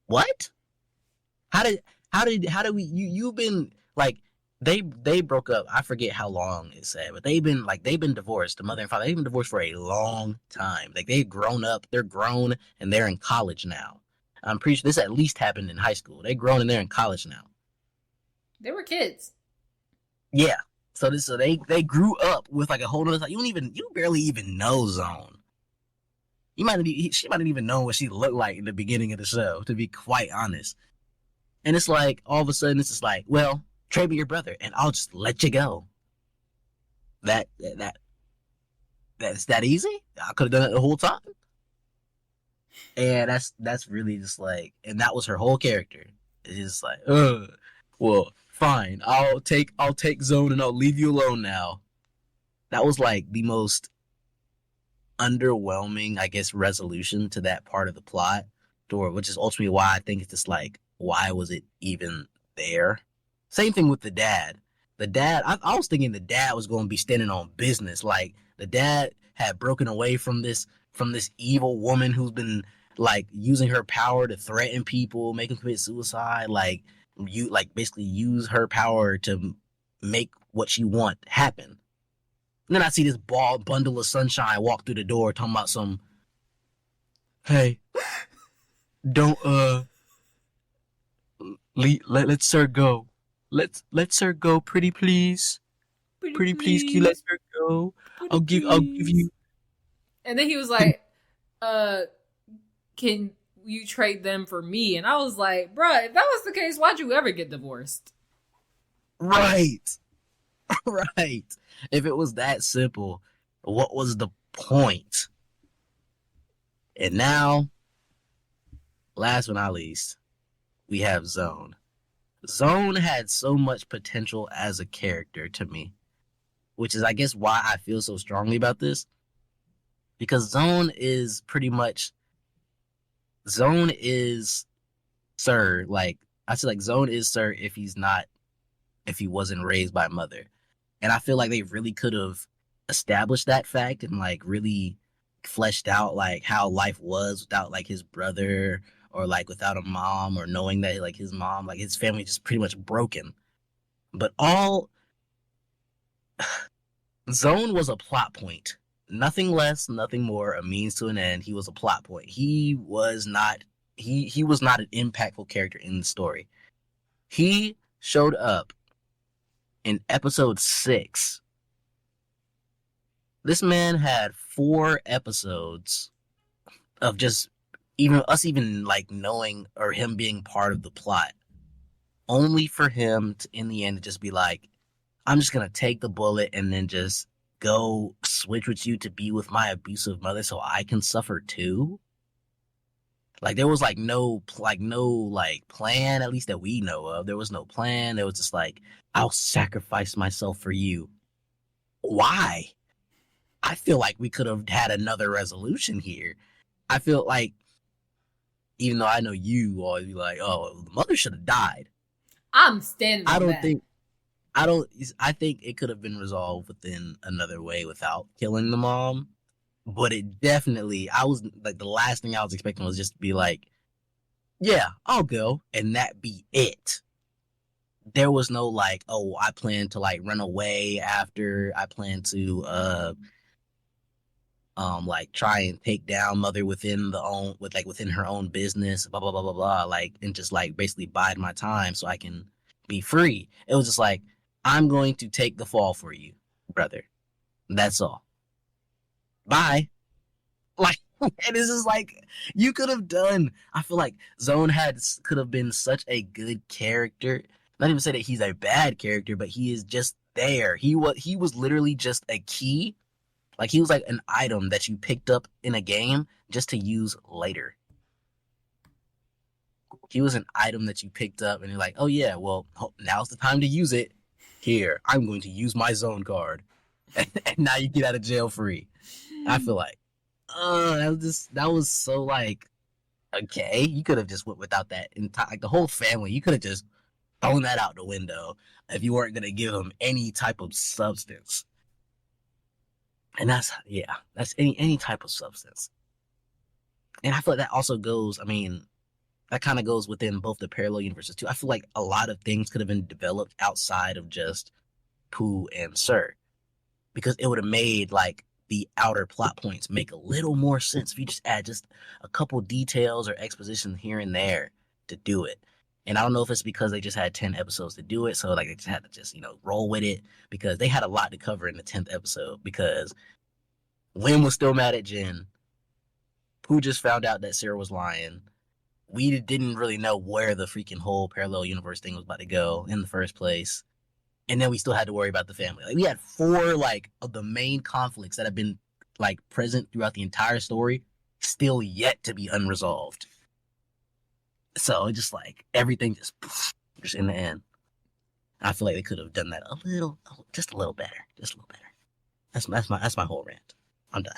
What? How did how did we you've been like they broke up. I forget how long it said, but they've been divorced. The mother and father they've been divorced for a long time. Like they've grown up, they're grown, and they're in college now. I'm pretty sure this at least happened in high school. They're grown and they're in college now. They were kids. Yeah. So they grew up with like a whole other like you barely even know Zone. She might not even know what she looked like in the beginning of the show, to be quite honest. And it's like all of a sudden it's just like, well, trade me your brother and I'll just let you go. That's that easy? I could have done it the whole time. And that's really just like, and that was her whole character. It's just like, well, fine. I'll take Zone and I'll leave you alone now. That was like the most underwhelming, I guess, resolution to that part of the plot, which is ultimately why I think it's just like, why was it even there? Same thing with the dad. I was thinking the dad was going to be standing on business. Like the dad had broken away from this evil woman who's been like using her power to threaten people, make them commit suicide, basically use her power to make what she want happen. And then I see this bald bundle of sunshine walk through the door talking about hey, don't let Sir go. Let Sir go, pretty please. Pretty please, can you let her go? Pretty I'll give you. And then he was like, can you trade them for me? And I was like, bruh, if that was the case, why'd you ever get divorced? Right. Right. If it was that simple, what was the point? And now, last but not least, we have Zone. Zone had so much potential as a character to me, which is, I guess, why I feel so strongly about this. Because Zone is Sir. Like, I feel like Zone is Sir if he wasn't raised by mother. And I feel like they really could have established that fact and like really fleshed out like how life was without like his brother, or like without a mom, or knowing that like his mom, like his family just pretty much broken. But all Zone was a plot point. Nothing less, nothing more, a means to an end. He was a plot point. He was not an impactful character in the story. He showed up in episode 6. This man had 4 episodes of just even like knowing or him being part of the plot, only for him to in the end to just be like, I'm just gonna take the bullet and then just go switch with you to be with my abusive mother so I can suffer too. Like there was no plan, at least that we know of. There was no plan. There was just like, I'll sacrifice myself for you. Why? I feel like we could have had another resolution here. I feel like, even though I know you always be like, oh, the mother should have died. I'm standing on that. I think it could have been resolved within another way without killing the mom. But it definitely, I was like, the last thing I was expecting was just to be like, yeah, I'll go, and that be it. there was no like, oh, I plan to like run away after, I plan to like try and take down mother within the own with like within her own business, blah blah blah blah blah, like, and just like basically bide my time so I can be free. It was just like, I'm going to take the fall for you, brother. That's all. Bye. Like, and this is like, you could have done. I feel like Zone could have been such a good character. Not even say that he's a bad character, but he is just there. He was literally just a key. Like, he was like an item that you picked up in a game just to use later. He was an item that you picked up and you're like, oh yeah, well, now's the time to use it. Here, I'm going to use my Zone card. And now you get out of jail free. I feel like, that was so like, okay, you could have just went without that entire, like, the whole family. You could have just thrown that out the window if you weren't gonna give them any type of substance. And that's any type of substance. And I feel like that also goes. I mean, that kind of goes within both the parallel universes too. I feel like a lot of things could have been developed outside of just Pooh and Sir, because it would have made like the outer plot points make a little more sense if you just add just a couple details or exposition here and there to do it. And I don't know if it's because they just had 10 episodes to do it, so like they just had to just, roll with it, because they had a lot to cover in the 10th episode, because Wim was still mad at Jen. Pooh just found out that Sarah was lying. We didn't really know where the freaking whole parallel universe thing was about to go in the first place. And then we still had to worry about the family. Like, we had 4 like of the main conflicts that have been like present throughout the entire story still yet to be unresolved. So it just like everything just in the end. I feel like they could have done that just a little better, just a little better. That's my whole rant. I'm done.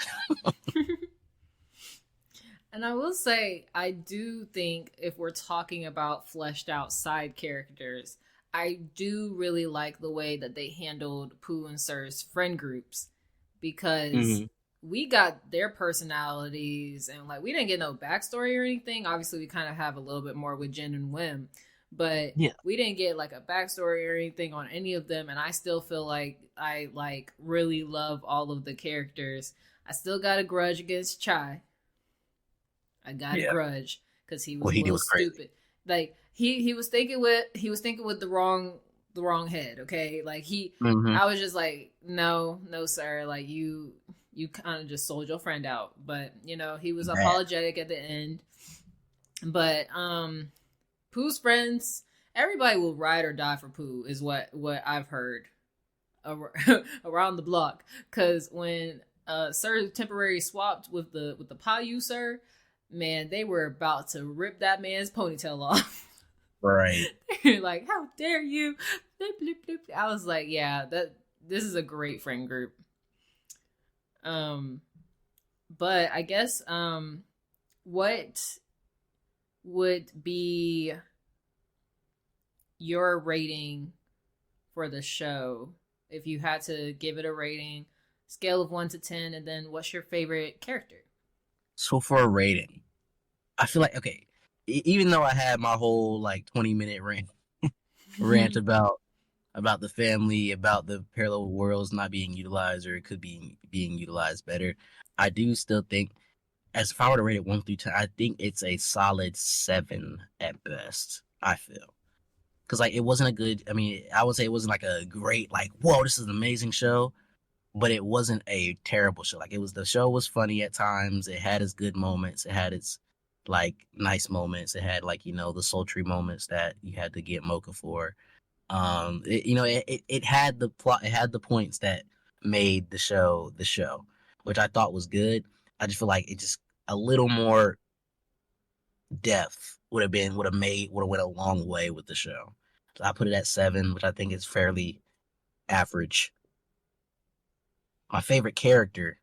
And I will say, I do think if we're talking about fleshed out side characters, I do really like the way that they handled Pooh and Sir's friend groups, because Mm-hmm. we got their personalities, and like we didn't get no backstory or anything. Obviously, we kind of have a little bit more with Jen and Wim, but Yeah. we didn't get like a backstory or anything on any of them. And I still feel like I like really love all of the characters. I still got a grudge against Chai. I got a Yeah. grudge because he was What a he did little was crazy. stupid. Like he was thinking with the wrong head. Okay, like Mm-hmm. I was just like, no, sir. Like you kind of just sold your friend out. But he was Man. apologetic at the end. But Pooh's friends, everybody will ride or die for Pooh, is what I've heard around the block. Because when Sir temporarily swapped with the Payu Sir, man, they were about to rip that man's ponytail off. Right. They're like, how dare you? I was like, yeah, this is a great friend group. But I guess what would be your rating for the show if you had to give it a rating, scale of 1 to 10, and then what's your favorite character? So for a rating, I feel like, okay, even though I had my whole like 20-minute rant about the family, about the parallel worlds not being utilized, or it could be being utilized better, I do still think, as if I were to rate it 1 through 10, I think it's a solid 7 at best. I feel, because like it wasn't a good. I mean, I would say it wasn't like a great, like, whoa, this is an amazing show, but it wasn't a terrible show. Like, the show was funny at times. It had its good moments. It had its like nice moments. It had like the sultry moments that you had to get Mocha for. It had the plot. It had the points that made the show, which I thought was good. I just feel like it just a little more depth would have went a long way with the show. So I put it at 7, which I think is fairly average. My favorite character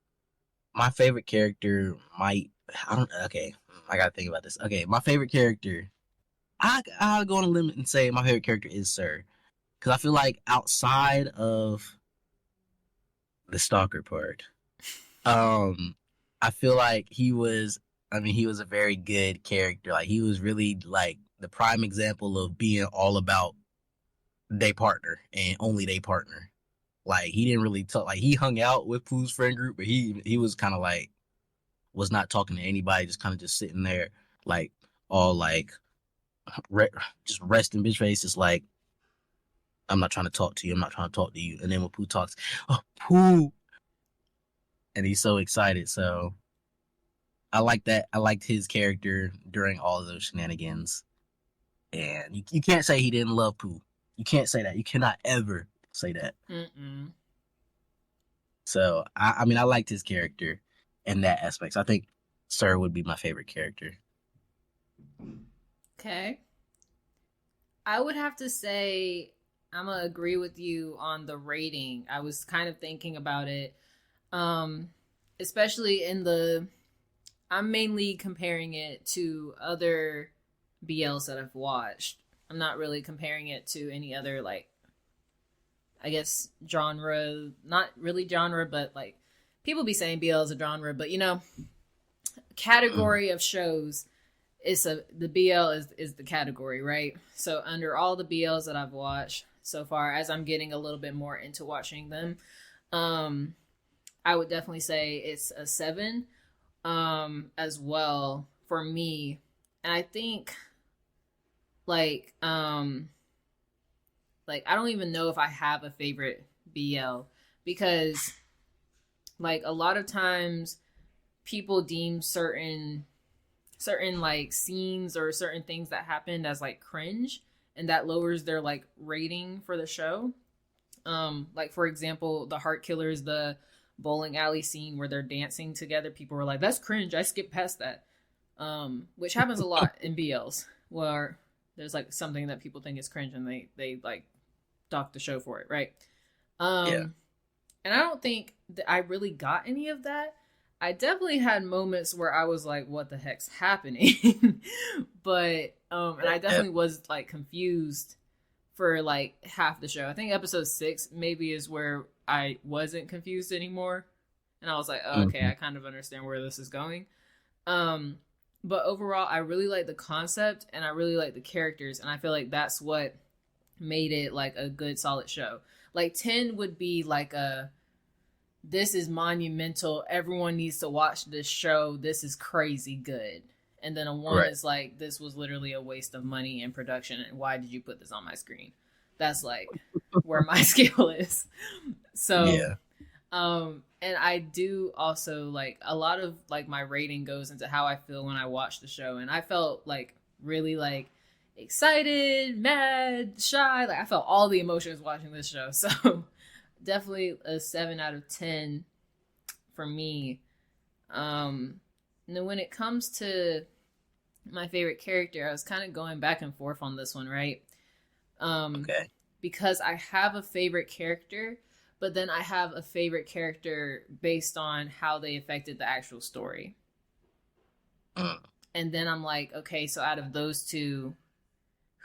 might, I don't, okay, I gotta think about this. Okay, my favorite character, I'll go on a limit and say my favorite character is Sir, because I feel like outside of the stalker part, I feel like he was a very good character. Like, he was really like the prime example of being all about they partner and only they partner. Like he didn't really talk. Like he hung out with Pooh's friend group, but he was kind of like was not talking to anybody, just kind of just sitting there, like all like re- just resting bitch face, just like I'm not trying to talk to you. I'm not trying to talk to you. And then when Pooh talks, oh Pooh, and he's so excited. So I like that. I liked his character during all of those shenanigans. And you can't say he didn't love Pooh. You can't say that. You cannot ever say that. Mm-mm. So I mean, I liked his character in that aspect. So I think Sir would be my favorite character. Okay. I would have to say I'm gonna agree with you on the rating. I was kind of thinking about it, um, especially in the. I'm mainly comparing it to other BLs that I've watched. I'm not really comparing it to any other like, I guess genre. Not really genre, but like people be saying BL is a genre, but Mm, category of shows the BL is the category, right? So under all the BLs that I've watched so far, as I'm getting a little bit more into watching them, um, I would definitely say it's a 7, as well for me. And I think like like I don't even know if I have a favorite BL because like a lot of times people deem certain like scenes or certain things that happened as like cringe, and that lowers their like rating for the show. Like for example, the Heart Killers, the bowling alley scene where they're dancing together, people were like, that's cringe, I skipped past that. Which happens a lot in BLs where there's like something that people think is cringe and they like dock the show for it, right? yeah. um and I don't think that I really got any of that. I definitely had moments where I was like, what the heck's happening? But and I Yeah. definitely was like confused for like half the show. I think episode 6 maybe is where I wasn't confused anymore. And I was like, oh, okay, Mm-hmm. I kind of understand where this is going. Um but overall I really like the concept and I really like the characters, and I feel like that's what made it like a good solid show. Like 10 would be like a this is monumental. Everyone needs to watch this show. This is crazy good. And then a 1 Right. is like this was literally a waste of money and production. And why did you put this on my screen? That's like where my scale is. So, Yeah. and I do also like a lot of like my rating goes into how I feel when I watch the show. And I felt like really like excited, mad, shy. Like I felt all the emotions watching this show. So definitely a 7 out of 10 for me. And then when it comes to my favorite character, I was kind of going back and forth on this one, right? Um, Okay. because I have a favorite character, but then I have a favorite character based on how they affected the actual story. Mm. And then I'm like, okay, so out of those two,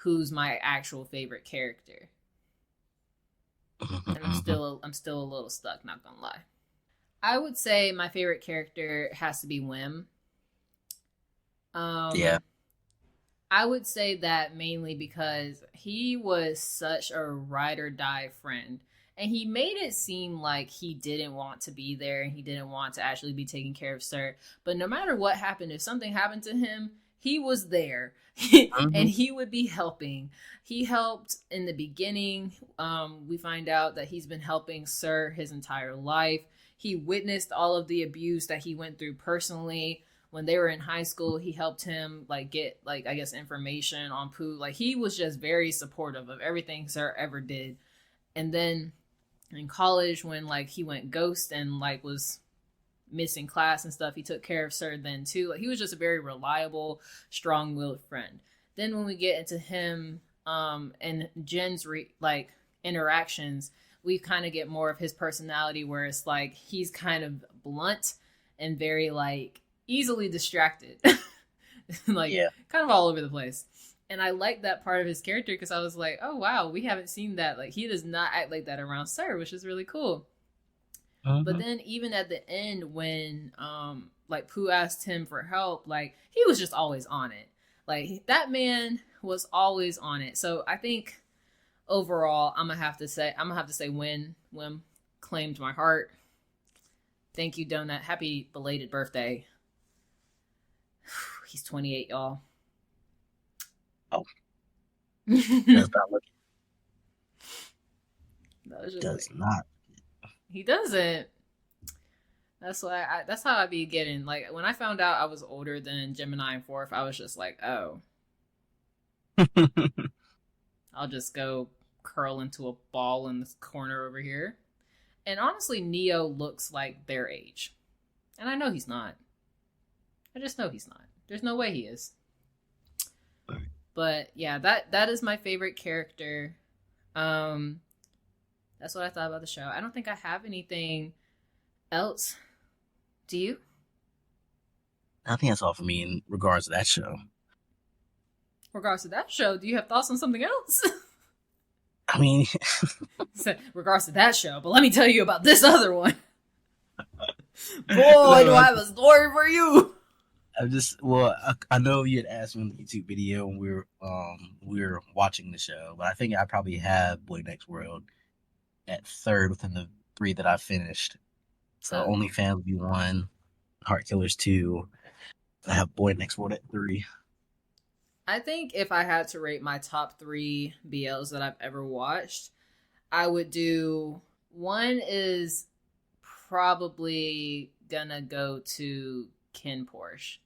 who's my actual favorite character? And I'm still a little stuck, not gonna lie. I would say my favorite character has to be Wim. Yeah. Um, I would say that mainly because he was such a ride or die friend. And he made it seem like he didn't want to be there and he didn't want to actually be taking care of Sir. But no matter what happened, if something happened to him, he was there Mm-hmm. and he would be helping. He helped in the beginning. We find out that he's been helping Sir his entire life. He witnessed all of the abuse that he went through personally when they were in high school. He helped him like get like I guess information on Pooh. Like he was just very supportive of everything Sir ever did. And then in college when like he went ghost and like was missing class and stuff, he took care of Sir then too. Like he was just a very reliable, strong-willed friend. Then when we get into him and Jen's like interactions, we kind of get more of his personality where it's like he's kind of blunt and very like easily distracted. Like Yeah. kind of all over the place. And I like that part of his character because I was like, oh wow, we haven't seen that. Like he does not act like that around Sir, which is really cool. But Mm-hmm. then even at the end when like Pooh asked him for help, like he was just always on it. Like that man was always on it. So I think overall, I'm gonna have to say Wim claimed my heart. Thank you, Donut. Happy belated birthday. He's 28, y'all. Oh, does not look. Does like, not. he doesn't. That's why. That's how I be getting. Like when I found out I was older than Gemini and Fourth, I was just like, oh, I'll just go curl into a ball in this corner over here. And honestly, Neo looks like their age, and I know he's not. I just know he's not. There's no way he is. But yeah, that is my favorite character. That's what I thought about the show. I don't think I have anything else. Do you? I think that's all for me in regards to that show. Regards to that show, do you have thoughts on something else? I mean, regards to that show, but let me tell you about this other one. Boy, do I have a story for you. I know you had asked me in the YouTube video when we were watching the show, but I think I probably have Boy Next World at third within the 3 that I finished. So OnlyFans would be 1, Heart Killers 2. I have Boy Next World at 3. I think if I had to rate my top 3 BLs that I've ever watched, I would do 1 is probably gonna go to Ken Porsche.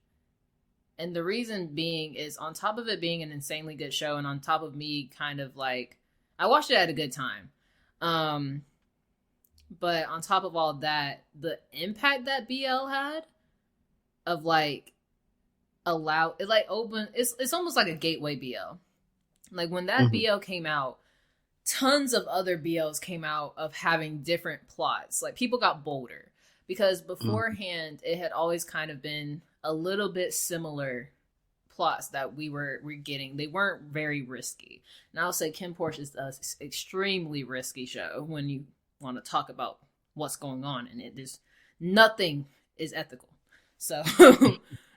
And the reason being is on top of it being an insanely good show and on top of me kind of like, I watched it at a good time. But on top of all that, the impact that BL had of like it's almost like a gateway BL. Like when that BL came out, tons of other BLs came out of having different plots. Like people got bolder because beforehand it had always kind of been a little bit similar plots that we're getting. They weren't very risky. And I'll say Ken Porsche is an extremely risky show when you want to talk about what's going on in it. There's nothing is ethical. So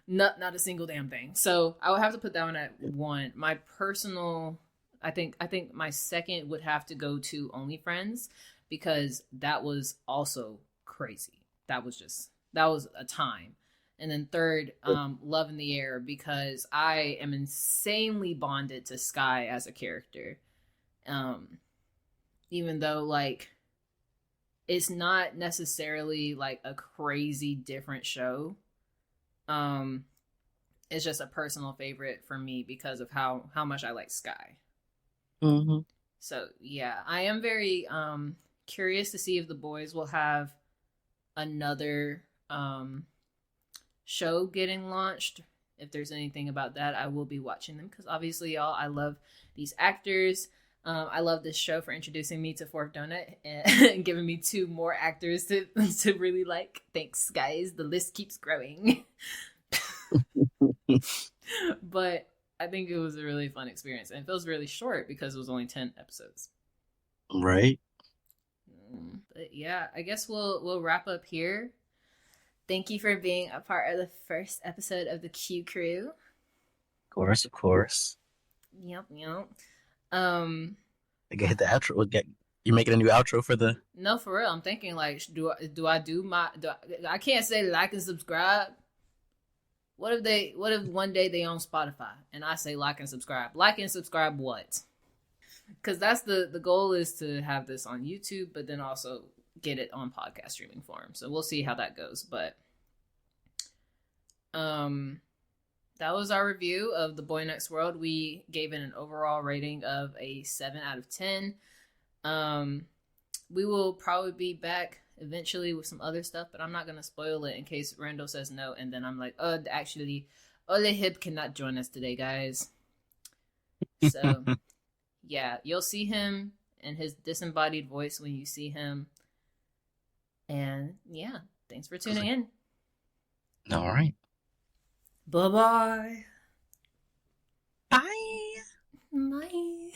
not a single damn thing. So I would have to put that one at 1. My personal, I think my second would have to go to Only Friends because that was also crazy. That was a time. And then third, Love in the Air because I am insanely bonded to Sky as a character. Even though like it's not necessarily like a crazy different show. It's just a personal favorite for me because of how much I like Sky. So yeah, I am very curious to see if the boys will have another show getting launched. If there's anything about that, I will be watching them because obviously, y'all, I love these actors. I love this show for introducing me to Fourth Donut and giving me 2 more actors to really like. Thanks, guys. The list keeps growing. But I think it was a really fun experience. And it feels really short because it was only 10 episodes. Right. But yeah, I guess we'll wrap up here. Thank you for being a part of the first episode of the Q Crew. Of course. Yep. I get hit the outro. You're making a new outro for the... No, for real. I'm thinking like, I can't say like and subscribe. What if one day they own Spotify and I say like and subscribe? Like and subscribe what? Because that's the goal is to have this on YouTube, but then also get it on podcast streaming form. So we'll see how that goes. But that was our review of The Boy Next World. We gave it an overall rating of a 7 out of 10. We will probably be back eventually with some other stuff, but I'm not going to spoil it in case Randall says no. And then I'm like, oh, actually, Ollejib cannot join us today, guys. So, yeah, you'll see him and his disembodied voice when you see him. And, yeah, thanks for tuning in. All right. Bye-bye. Bye. Bye.